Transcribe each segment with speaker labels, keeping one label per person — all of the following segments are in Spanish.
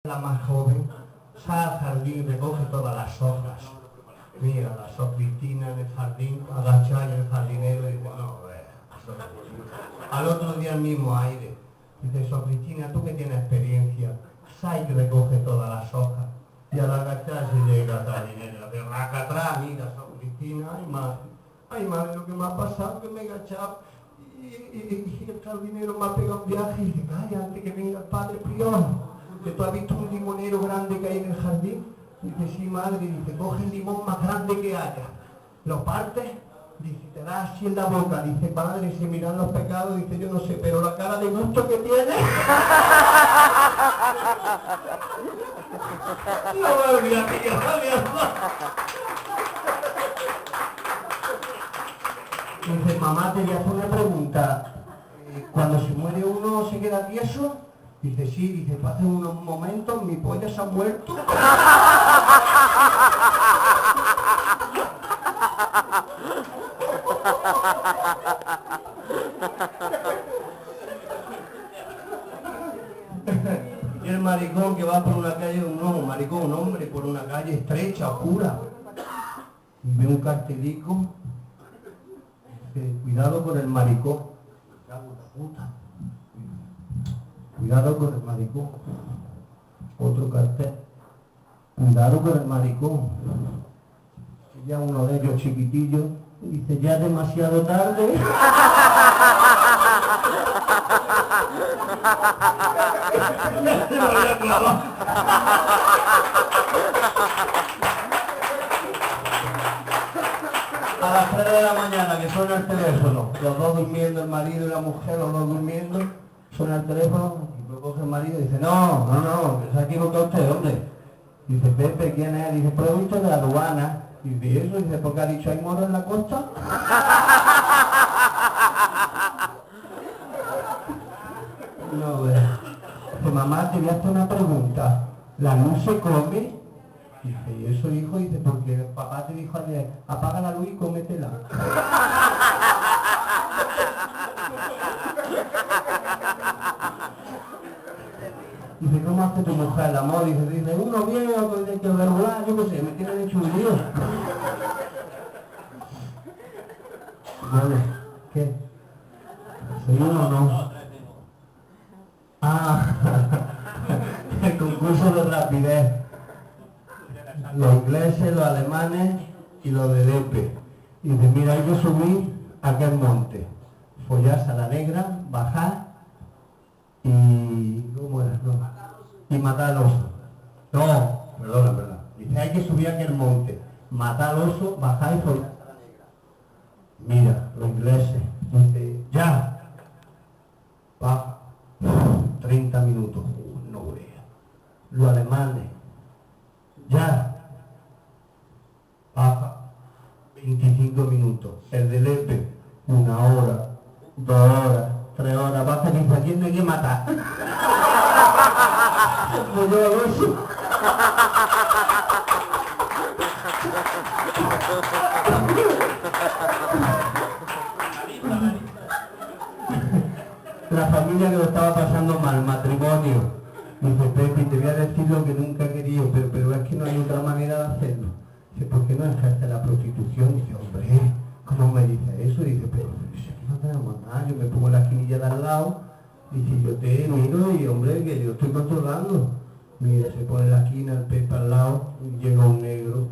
Speaker 1: La más joven sale al jardín y recoge todas las hojas. Mira, las hojitas en el jardín, agachada en el jardinero y dice, no, al otro día el mismo aire. Dice, Sofritina, tú que tienes experiencia, sale y recoge todas las hojas. Y al agacharse llega al jardinero, de raca atrás, mira, Sofritina, ay madre, lo que me ha pasado, que me he agachado. Y el jardinero me ha pegado un viaje y dice, calla, antes que venga el padre prior. Que tú has visto un limonero grande que hay en el jardín. Dice, sí, madre. Dice, coge el limón más grande que haya, lo partes, dice, te das así en la boca. Dice, padre, si miran los pecados, dice, yo no sé, pero la cara de gusto que tiene. No me olvides, tío, dice, mamá, te voy a hacer una pregunta. Cuando se muere uno, ¿se queda tieso? Dice, sí, dice, hace unos momentos mi polla se ha muerto. Y el maricón que va por una calle, un hombre por una calle estrecha, oscura, y ve un cartelico, dice, cuidado con el maricón. Puta. Cuidado con el maricón. Otro cartel. Cuidado con el maricón. Y ya uno de ellos chiquitillos dice, ya es demasiado tarde. A las 3 de la mañana que suena el teléfono, los dos durmiendo, el marido y la mujer, los dos durmiendo, suena el teléfono y lo coge el marido y dice, no, se ha equivocado usted, hombre. Dice, Pepe, ¿quién es? Dice, pero usted de la aduana. Y dice, ¿eso? Dice, ¿por qué ha dicho, hay moros en la costa? No, dice, mamá, te voy a hacer una pregunta. ¿La luz se come? Dice, ¿y eso, hijo? Dice, porque el papá te dijo ayer, apaga la luz y cómetela. Dice, ¿cómo hace tu mujer el amor? Dice, uno bien, otro tiene que regular, yo qué sé, me tienen hecho un lío. Vale, ¿qué? ¿Soy uno o no? Ah, el concurso de rapidez. Los ingleses, los alemanes y los de Lepe. Y dice, mira, hay que subir a aquel monte, follarse a la negra, bajar y... ¿cómo era? No. Y matar al oso. No, perdona. Dice, hay que subir a aquel monte, matar al oso, bajar y follarse a la negra. Mira, los ingleses, dice, ya, baja, 30 minutos, no vea. Los alemanes, ya, baja, 25 minutos. El de Lepe, 1 hora, 2 horas, 3 horas, baja, dice, aquí no hay que matar. Pues yo hago eso. La familia que lo estaba pasando mal, matrimonio. Dice, Pepe, te voy a decir lo que nunca he querido, pero es que no hay otra manera de hacerlo. Dice, ¿por qué no ejerce la prostitución? Dice, hombre, ¿cómo me dice eso? Dice, pero si aquí no tenemos nada, yo me pongo la esquinilla de al lado, dice, yo te miro y, hombre, que yo estoy controlando. Mira, se pone la esquina, el Pepe al lado, y llega un negro.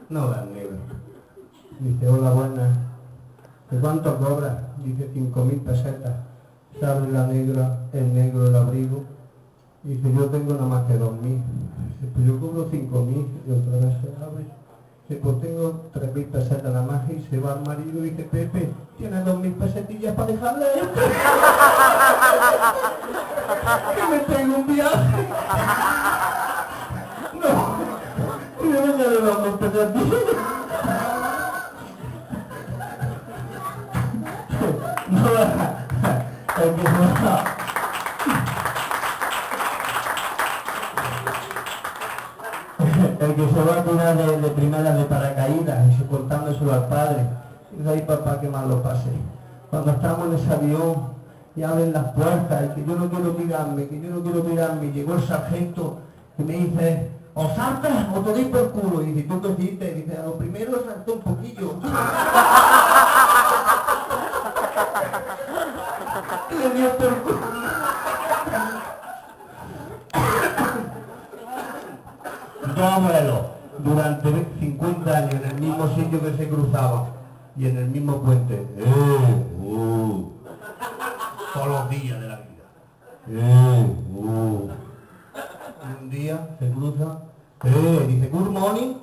Speaker 1: No da negro. Dice, hola, buenas. ¿De cuánto cobras? Dice, 5.000 pesetas. Se abre la negra, el negro, el abrigo. Dice, yo tengo nada más que 2.000. Dice, pues yo cobro 5.000. Y otra vez se abre. Dice, pues tengo 3.000 pesetas nada más. Y se va al marido y dice, Pepe, ¿tienes 2.000 pesetillas para dejarle? Que me tengo un viaje. No, yo no le vamos a pesetillas. No, el que se va a tirar de primera de paracaídas y contándoselo al padre. Y de ahí, papá, que mal lo pasé. Cuando estábamos en ese avión, y abren las puertas, y que yo no quiero mirarme, que yo no quiero mirarme. Y llegó el sargento y me dice, o saltas o te doy por culo. Y dice, ¿tú qué hiciste? Y dice, a lo primero salté un poquillo. Y le dio por culo. Dos abuelos, durante 50 años, en el mismo sitio que se cruzaba y en el mismo puente. Todos los días de la vida. Y un día se cruza, dice, good morning.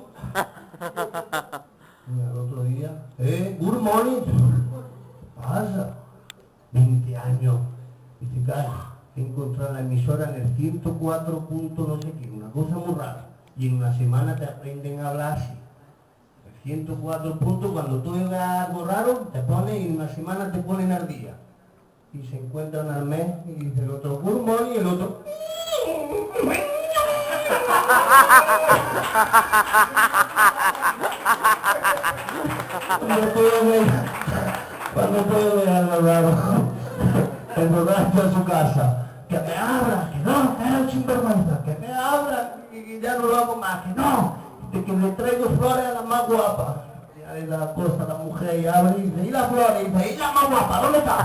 Speaker 1: Y al otro día, good morning. ¿Qué pasa? 20 años. Dice, claro, he encontrado la emisora en el 104 punto no sé qué, una cosa muy rara. Y en una semana te aprenden a hablar así. El 104 puntos, cuando tú ves algo raro, te pones y en una semana te ponen al día. Y se encuentran al mes y dice el otro, good morning, y el otro... Cuando puedo ver algo raro, el borracho a su casa, que me abra, que no, que es sinvergüenza, que me abra, y ya no lo hago más, que no, de que le traigo flores a las más guapas. Ya le da la cosa a la mujer y abre y dice, ¿y las flores? Y dice, ¿y la más guapa? ¿Dónde está?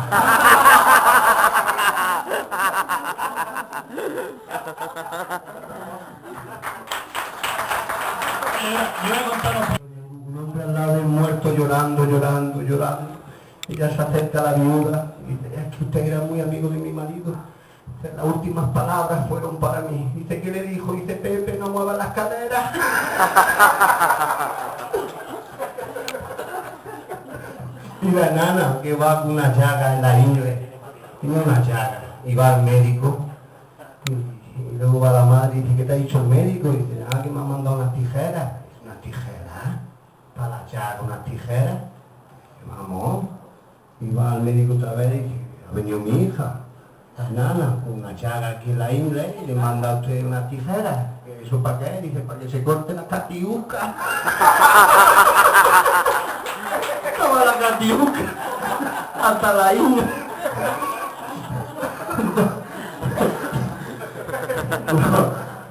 Speaker 1: Un hombre al lado del muerto llorando. Ella se acerca a la viuda y dice, es que usted era muy amigo de mi marido. Dice, las últimas palabras fueron para mí. Dice, ¿qué le dijo? Dice, Pepe, no mueva las caderas. Y la nana que va con una llaga en la ingle, tiene una llaga, y va al médico. Y luego va la madre y dice, ¿qué te ha dicho el médico? Y dice, que me ha mandado unas tijeras. ¿Unas tijeras? ¿Para la llaga unas tijeras? Y vamos. Y va al médico otra vez y dice, ha venido mi hija, la nana, con una llaga aquí en la ingle y le manda a usted unas tijeras. ¿Eso para qué? Dice, para que se corte la catiuca. Toma la catiuca hasta la ingle.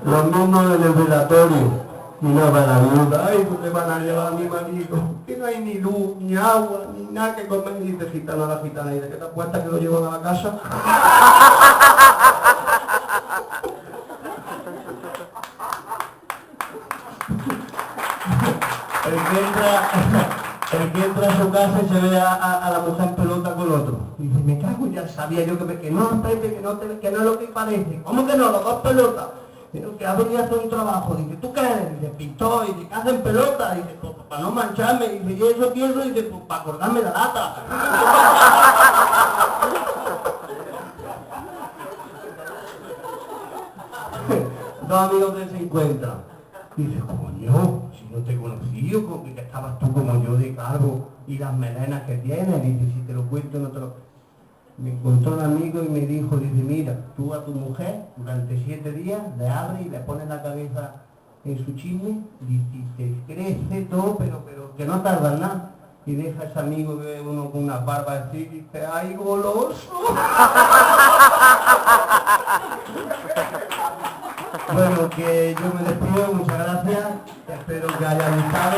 Speaker 1: Los mismos del velatorio. Y no va la viuda, ay, pues me van a llevar a mi marido, que no hay ni luz, ni agua, ni nada que comer, y dice gitana a la gitana, y dice, ¿qué te apuestas que lo llevan a la casa? El que entra a su casa y se ve a la mujer en pelota con otro. Y dice, me cago, ya sabía yo que no, Pepe, que no es lo que parece. ¿Cómo que no? Los dos pelotas. Que ha venido a hacer un trabajo. Dice, ¿tú qué eres? Dice, pintor. Dice, ¿qué hacen pelota? Dice, pues para no mancharme. Dice, y eso pienso, dice, pues para acordarme la lata. Dos amigos que se encuentran. Dice, coño, si no te he conocido, como que estabas tú como yo de calvo y las melenas que tienes. Dice, si te lo cuento no te lo... Me encontró un amigo y me dijo, dice, mira, tú a tu mujer durante 7 días le abres y le pones la cabeza en su chisme y te crece todo, pero que no tarda nada. Y deja a ese amigo que uno con unas barbas así y dice, ¡ay, goloso! Bueno, que yo me despido, muchas gracias, espero que haya gustado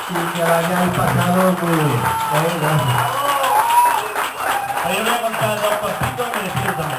Speaker 1: y que hayáis pasado muy bien. Gracias.
Speaker 2: Ahí voy a contar